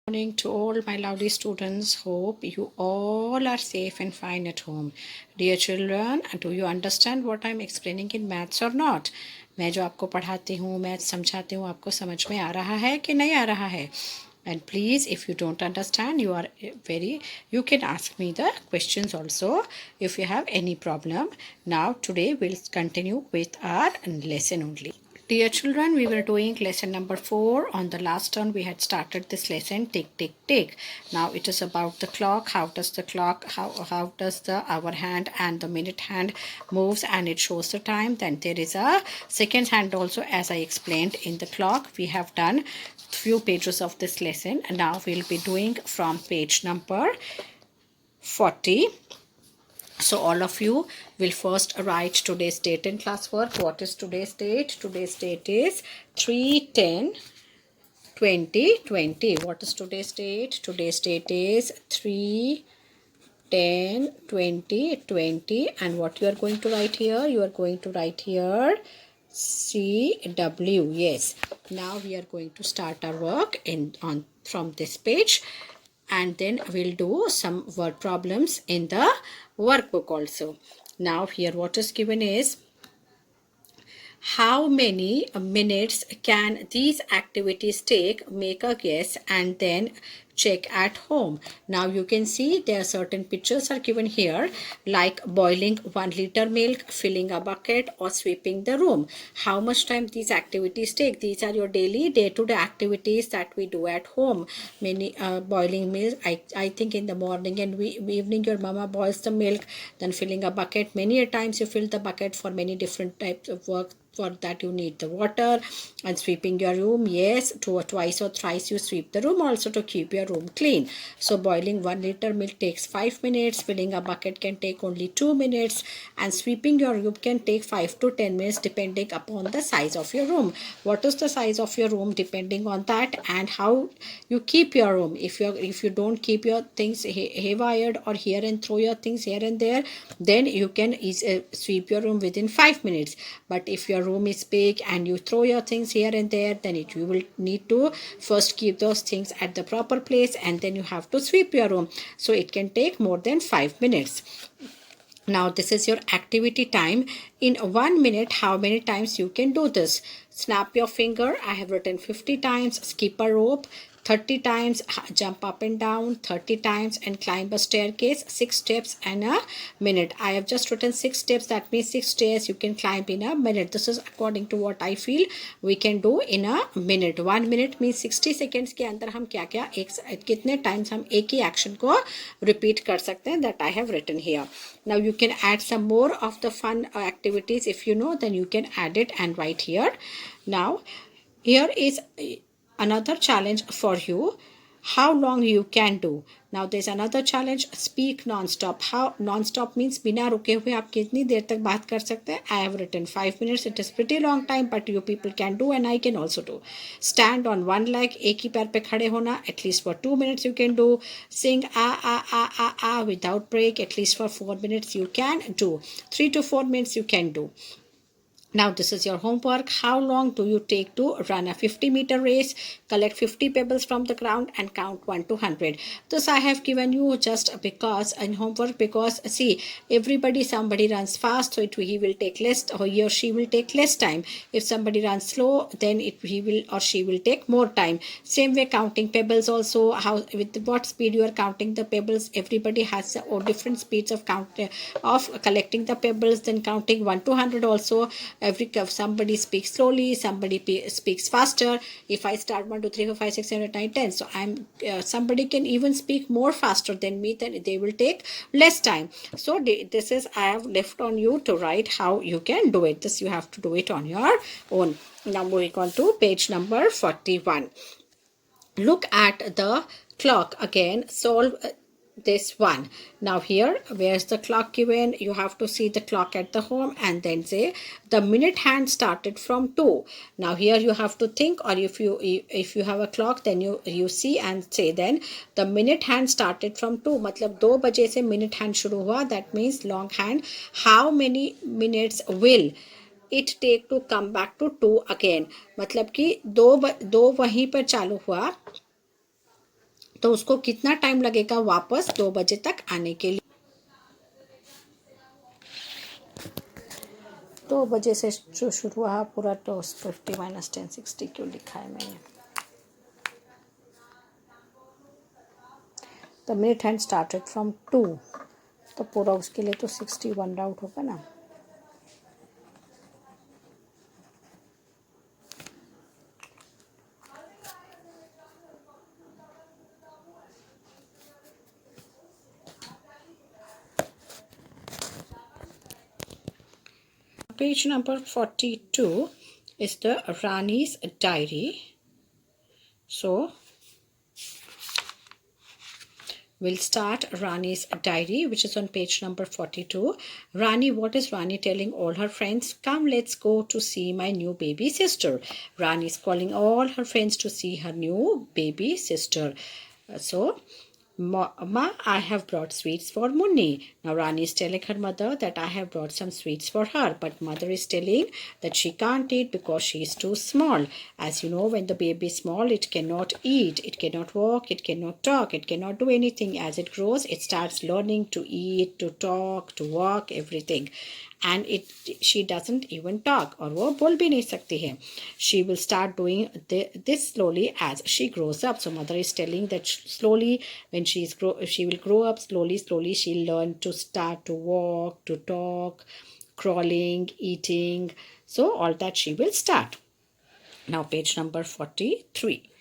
Morning to all my lovely students. Hope you all are safe and fine at home. Dear children, do you understand what I am explaining in maths or not? मैं जो आपको पढ़ाती हूँ, maths समझाती हूँ, आपको समझ में आ रहा है कि नहीं आ रहा है? And please, if you don't understand, you can ask me the questions also if you have any problem. Now, today we'll continue with our lesson only. Dear children, we were doing lesson number 4. On the last turn, we had started this lesson, tick, tick, tick. Now it is about the clock. How does the clock, how does the hour hand and the minute hand moves and it shows the time. Then there is a second hand also, as I explained in the clock. We have done few pages of this lesson, and now we'll be doing from page number 40. So all of you will first write today's date in classwork. What is today's date? Today's date is 3/10/2020. What is today's date? Today's date is 3/10/2020. And what you are going to write here? You are going to write here CW. Yes. Now we are going to start our work from this page, and then we'll do some word problems in the workbook also. Now here what is given is, how many minutes can these activities take? Make a guess and then check at home. Now you can see there are certain pictures are given here, like boiling 1 liter milk, filling a bucket, or sweeping the room. How much time these activities take? These are your daily day-to-day activities that we do at home. Many boiling milk, I think in the morning and evening your mama boils the milk, then filling a bucket. Many a times you fill the bucket for many different types of work. For that you need the water. And sweeping your room, yes, twice or thrice you sweep the room also to keep your room clean. So boiling 1 liter milk takes 5 minutes, filling a bucket can take only 2 minutes, and sweeping your room can take 5 to 10 minutes depending upon the size of your room. What is the size of your room? Depending on that, and how you keep your room. If you don't keep your things haywired or here and throw your things here and there, then you can sweep your room within 5 minutes. But if your room is big and you throw your things here and there, then you will need to first keep those things at the proper place, and then you have to sweep your room. So it can take more than 5 minutes. Now this is your activity time. In 1 minute, how many times you can do this? Snap your finger. I have written 50 times. Skip a rope 30 times. Jump up and down 30 times, and climb a staircase 6 steps in a minute. I have just written 6 steps. That means 6 stairs you can climb in a minute. This is according to what I feel we can do in a minute. 1 minute means 60 seconds के अंदर हम क्या क्या कितने times हम एक ही action को repeat कर सकते हैं. That I have written here. Now you can add some more of the fun activities. If you know, then you can add it and write here. Now here is another challenge for you, how long you can do. Now there's another challenge, speak non-stop. How non-stop means बिना रुके हुए आप कितनी देर तक बात कर सकते हैं. I have written 5 minutes. It is pretty long time, but you people can do and I can also do. Stand on one leg, एक ही पैर पे खड़े होना, at least for 2 minutes you can do. Sing ah without break, at least for 4 minutes you can do. 3 to 4 minutes you can do. Now this is your homework. How long do you take to run a 50-meter race? Collect 50 pebbles from the ground and count 1 to 100. This I have given you just because in homework, because see, somebody runs fast, so he will take less, or he or she will take less time. If somebody runs slow, then he will or she will take more time. Same way counting pebbles also. How with what speed you are counting the pebbles? Everybody has different speeds of collecting the pebbles. Then counting 1 to 100 also. Somebody speaks slowly, somebody speaks faster. If I start 1 2 3 4 5 6 7 8 9 10, so I'm somebody can even speak more faster than me, then they will take less time. So this is, I have left on you to write how you can do it. This you have to do it on your own. Now moving on to page number 41. Look at the clock again. Solve this one. Now here, where's the clock given? You have to see the clock at the home and then say the minute hand started from 2. Now here you have to think, or if you have a clock, then you see and say then the minute hand started from 2. मतलब 2 बजे से minute hand शुरू हुआ. That means long hand. How many minutes will it take to come back to 2 again? मतलब कि दो वहीं पर चालू हुआ, तो उसको कितना टाइम लगेगा वापस 2 बजे तक आने के लिए। 2 बजे से जो शुरू हुआ पूरा, तो 50 माइनस 10 60 क्यों लिखा है मैंने। The minute hand started from 2, तो पूरा उसके लिए तो 61 आउट होगा ना। Page number 42 is the Rani's diary. So we'll start Rani's diary, which is on page number 42. Rani, what is Rani telling all her friends? Come, let's go to see my new baby sister. Rani is calling all her friends to see her new baby sister. So Ma, I have brought sweets for Munni. Now Rani is telling her mother that I have brought some sweets for her, but mother is telling that she can't eat because she is too small. As you know, when the baby is small, it cannot eat, it cannot walk, it cannot talk, it cannot do anything. As it grows, it starts learning to eat, to talk, to walk, everything. And she doesn't even talk, और वो बोल भी नहीं सकती है. She will start doing this slowly as she grows up. So mother is telling that slowly, when she will grow up slowly, she'll learn to start to walk, to talk, crawling, eating. So all that she will start. Now page number 43.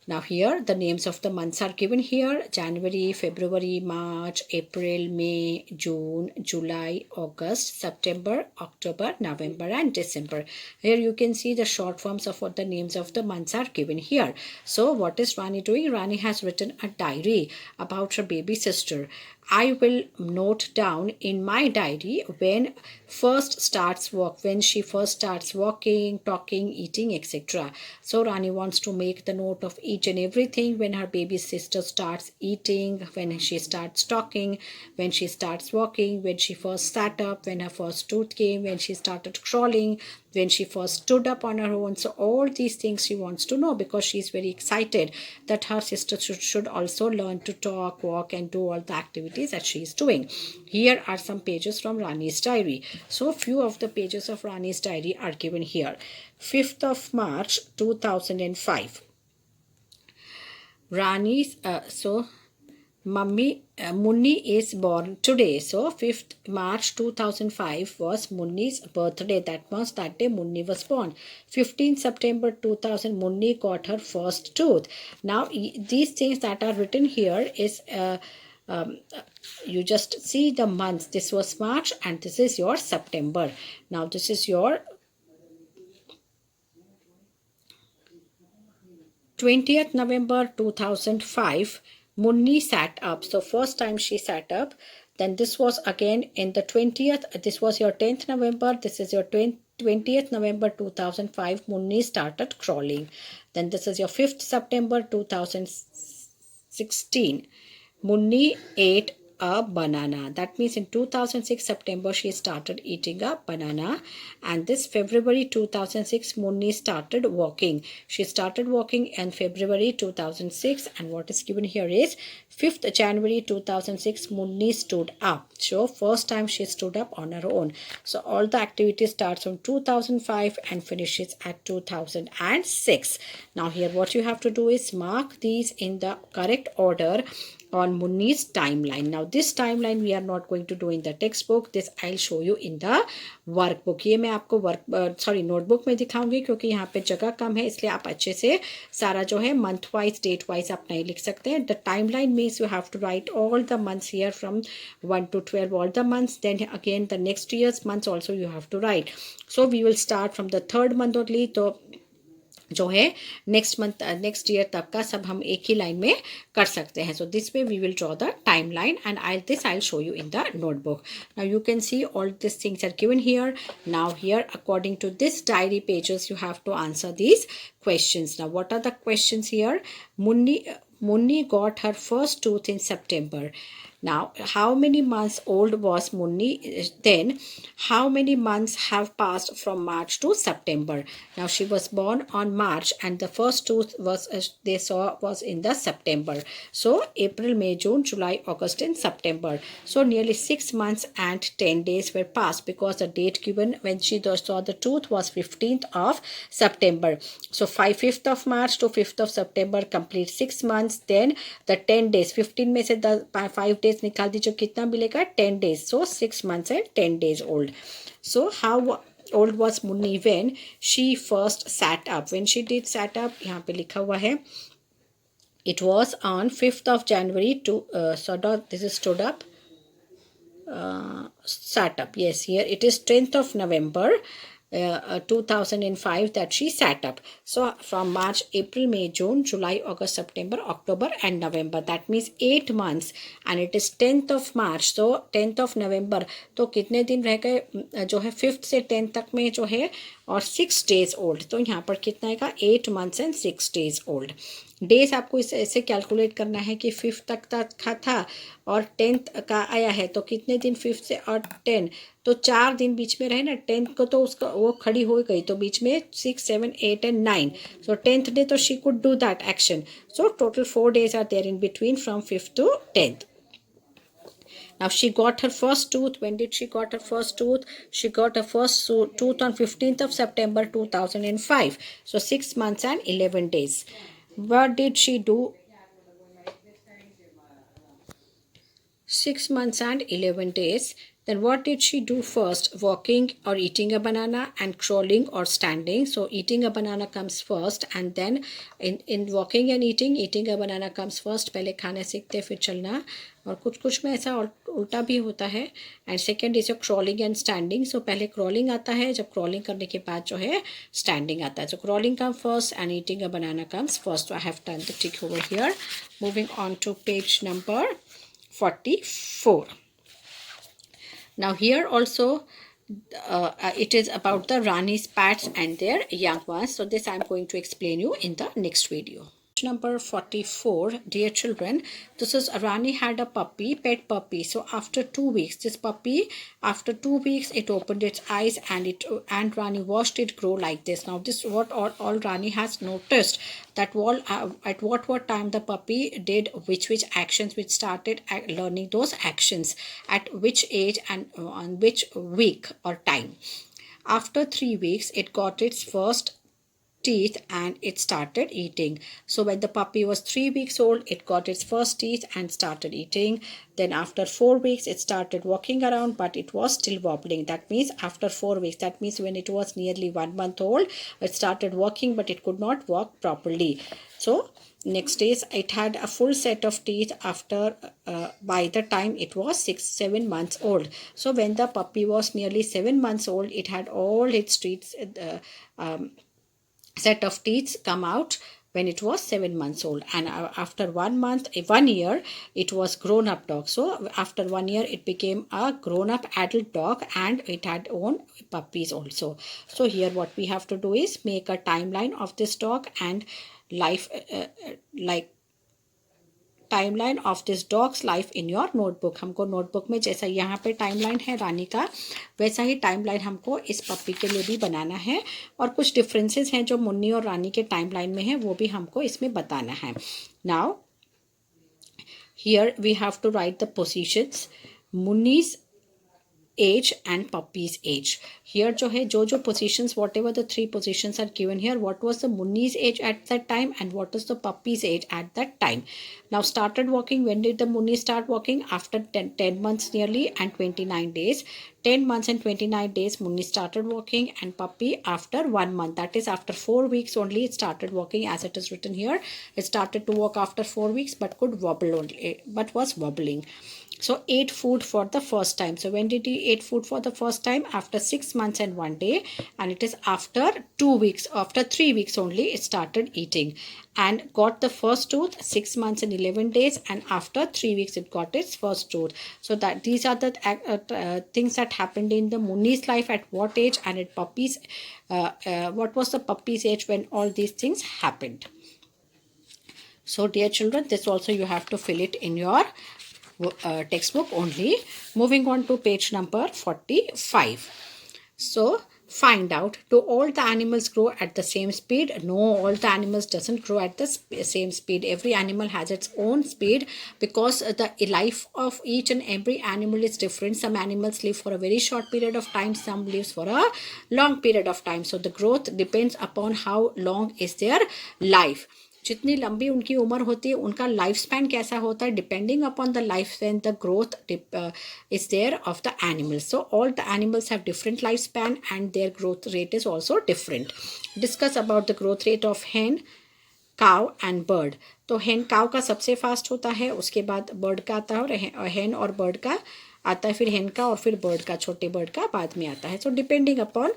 Now here the names of the months are given here: January, February, March, April, May, June, July, August, September, October, November and December. Here you can see the short forms of what the names of the months are given here. So what is Rani doing? Rani has written a diary about her baby sister. I will note down in my diary when she first starts walking, talking, eating, etc. So Rani wants to make the note of each and everything: when her baby sister starts eating, when she starts talking, when she starts walking, when she first sat up, when her first tooth came, when she started crawling, when she first stood up on her own. So all these things she wants to know, because she is very excited that her sister should also learn to talk, walk and do all the activities that she is doing. Here are some pages from Rani's diary. So few of the pages of Rani's diary are given here. 5th of March 2005. Rani's Munni is born today. So 5th March 2005 was Munni's birthday. That means that day Munni was born. 15th September 2000, Munni got her first tooth. Now these things that are written here is you just see the months. This was March and this is your September. Now this is your 20th November 2005, Munni sat up. So first time she sat up. Then this was again in the 20th. This was your 10th November. This is your 20th November 2005. Munni started crawling. Then this is your 5th September 2016. Munni ate a banana. That means in 2006 September she started eating a banana. And this February 2006 Munni started walking. She started walking in February 2006, and what is given here is 5th January 2006 Munni stood up. So first time she stood up on her own. So all the activity starts from 2005 and finishes at 2006. Now here what you have to do is mark these in the correct order on Munni's timeline. Now this timeline we are not going to do in the textbook. This I'll show you in the workbook. ये मैं आपको notebook में दिखाऊंगी, क्योंकि यहाँ पे जगह कम है, इसलिए आप अच्छे से सारा जो है मंथ वाइज, डेट वाइज आप नहीं लिख सकते हैं. The timeline means you have to write all the months here from 1 to 12, all the months. Then again the next year's months also you have to write. So we will start from the 3rd month only. तो जो है next month, next year तक का सब हम एक ही line में कर सकते हैं. So this way we will draw the time line and I show you in the notebook. Now you can see all this things are given here. Now here according to this diary pages you have to answer these questions. Now what are the questions here? Munni got her first tooth in September. Now, how many months old was Munni then? How many months have passed from March to September? Now, she was born on March, and the first tooth was they saw was in the September. So, April, May, June, July, August, and September. So, nearly 6 months and 10 days were passed, because the date given when she saw the tooth was 15th of September. So, 5th of March to 5th of September, complete 6 months. Then the 10 days, 15 में से 5 days निकाल दीजिए, कितना मिलेगा? 10 days. So 6 months and 10 days old. So how old was Munni when she first sat up? When she did sat up, यहाँ पे लिखा हुआ है, it was on 5th of January to this is stood up, sat up. Yes, here it is 10th of November 2005 that she sat up. So from March, April, May, June, July, August, September, October and November. That means 8 months, and it is 10th of March. So 10th of November. तो कितने दिन रह गए जो है 5th से 10th तक में जो है, और 6 days old. तो यहाँ पर कितना आएगा? 8 months and 6 days old. Days आपको इसे ऐसे कैलकुलेट करना है कि 5th तक का था और 10th का आया है, तो कितने दिन 5th से और 10, तो 4 दिन बीच में रहे ना. 10th को तो उसका वो खड़ी हो गई, तो बीच में 6, 7, 8 and 9. सो 10th डे तो she could do that action. So total 4 days are there in between from 5th to 10th. Now she got her first tooth. When did she got her first tooth? She got her first tooth on 15th of September 2005. So 6 months and 11 days. What did she do? 6 months and 11 days. Then what did she do first? Walking or eating a banana, and crawling or standing. So eating a banana comes first, and then in walking and eating a banana comes first. पहले खाने सीखते फिर चलना, और कुछ कुछ में ऐसा उल्टा भी होता है. And second is crawling and standing. So पहले क्रॉलिंग आता है, जब क्रॉलिंग करने के बाद जो है स्टैंडिंग आता है. So crawling come first and eating a banana comes first. I have done the tick over here. Moving on to page number 44. Now here also it is about the Rani's pets and their young ones. So this I am going to explain you in the next video. Number 44. Dear children, this is Rani had a puppy, pet puppy. So after 2 weeks, this puppy, after 2 weeks, it opened its eyes, and Rani watched it grow like this. Now this what all Rani has noticed, that at what time the puppy did which actions, which started learning those actions, at which age and on which week or time. After 3 weeks, it got its first teeth and it started eating. So when the puppy was 3 weeks old, it got its first teeth and started eating. Then after 4 weeks, it started walking around, but it was still wobbling. That means after 4 weeks, that means when it was nearly 1 month old, it started walking, but it could not walk properly. So next is it had a full set of teeth after by the time it was 6-7 months old. So when the puppy was nearly 7 months old, it had all its teeth set of teeth come out when it was 7 months old. And after 1 year, it was grown up dog. So after 1 year, it became a grown up adult dog, and it had own puppies also. So here what we have to do is make a timeline of this dog and life timeline of this dogs life in your notebook. हमको notebook में जैसा यहाँ पे timeline है रानी का, वैसा ही timeline हमको इस पप्पी के लिए भी बनाना है. और कुछ डिफरेंसेस हैं जो मुन्नी और रानी के टाइमलाइन में है, वो भी हमको इसमें बताना है. Now here we have to write the positions, Munni's age and puppy's age. Here जो है जो positions, whatever the 3 positions are given here, what was the Munni's age at that time and what was the puppy's age at that time. Now started walking, when did the Munni start walking? After 10 months nearly and 29 days. 10 months and 29 days Munni started walking, and puppy after 1 month, that is after 4 weeks only it started walking, as it is written here. It started to walk after 4 weeks but could wobble only, but was wobbling. So ate food for the first time. So when did he ate food for the first time? After 6 months and 1 day, and it is after 2 weeks, after 3 weeks only it started eating, and got the first tooth 6 months and 11 days, and after 3 weeks it got its first tooth. So that these are the things that happened in the Munni's life at what age, and at puppy's what was the puppy's age when all these things happened. So dear children, this also you have to fill it in your textbook only. Moving on to page number 45. So find out, do all the animals grow at the same speed? No, all the animals doesn't grow at the same speed. Every animal has its own speed because the life of each and every animal is different. Some animals live for a very short period of time, some lives for a long period of time. So the growth depends upon how long is their life. जितनी लंबी उनकी उम्र होती है उनका life span कैसा होता है, depending upon the life span the growth is there of the animals. So all the animals have different lifespan and their growth rate is also different. Discuss about the growth rate of hen, काव and bird. तो hen काव का सबसे fast होता है, उसके बाद bird का आता है, और hen और बर्ड का आता है, फिर hen का और फिर बर्ड का, छोटे बर्ड का बाद में आता है. सो डिपेंडिंग अपॉन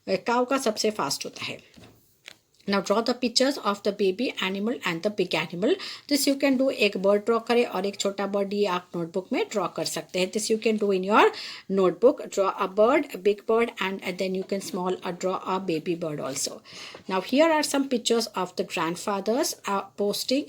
काव का सबसे फास्ट होता है. Now draw the pictures of the baby animal and the big animal. This you can do, एक bird draw करें और एक छोटा bird ये आप notebook में draw कर सकते हैं. This you can do in your notebook. Draw a bird, a big bird, and then you can draw a baby bird also. Now here are some pictures of the grandfathers posing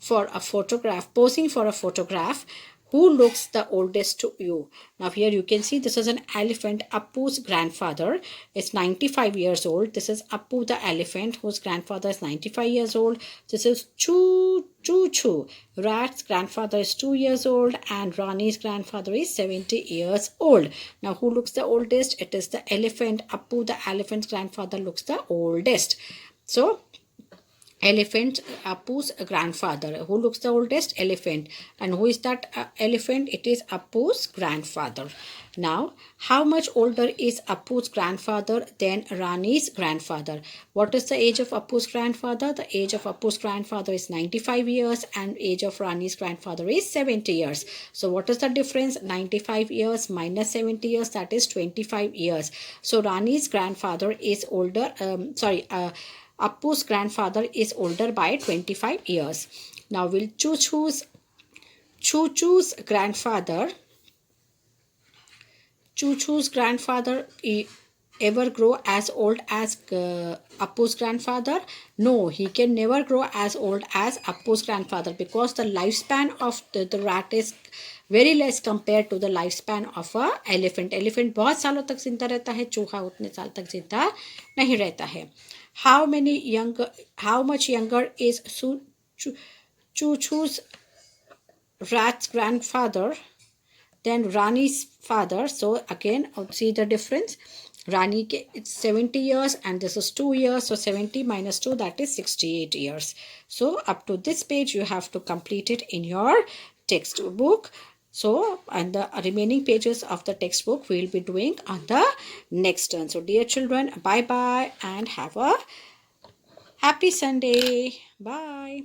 for a photograph. Who looks the oldest to you? Now here you can see this is an elephant. Appu's grandfather is 95 years old. This is Appu the elephant whose grandfather is 95 years old. This is Choo. Rat's grandfather is 2 years old and Rani's grandfather is 70 years old. Now who looks the oldest? It is the elephant. Appu the elephant's grandfather looks the oldest. So elephant, Appu's grandfather. Who looks the oldest? Elephant. And who is that elephant? It is Appu's grandfather. Now, how much older is Appu's grandfather than Rani's grandfather? What is the age of Appu's grandfather? The age of Appu's grandfather is 95 years and age of Rani's grandfather is 70 years. So what is the difference? 95 years minus 70 years, that is 25 years. So Rani's grandfather is older, Appu's grandfather is older by 25 years. Now will Choo-Choo's grandfather ever grow as old as Appu's grandfather? No, he can never grow as old as Appu's grandfather because the lifespan of the rat is very less compared to the lifespan of a elephant. Elephant बहुत सालों तक जिंदा रहता है, चूहा उतने साल तक जिंदा नहीं रहता है. How much younger is Choo-Choo's rat's grandfather than Rani's father? So again, see the difference. Rani it's 70 years and this is 2 years. So 70 minus 2, that is 68 years. So up to this page you have to complete it in your textbook. So, and the remaining pages of the textbook we will be doing on the next turn. So dear children, bye bye and have a happy Sunday. Bye.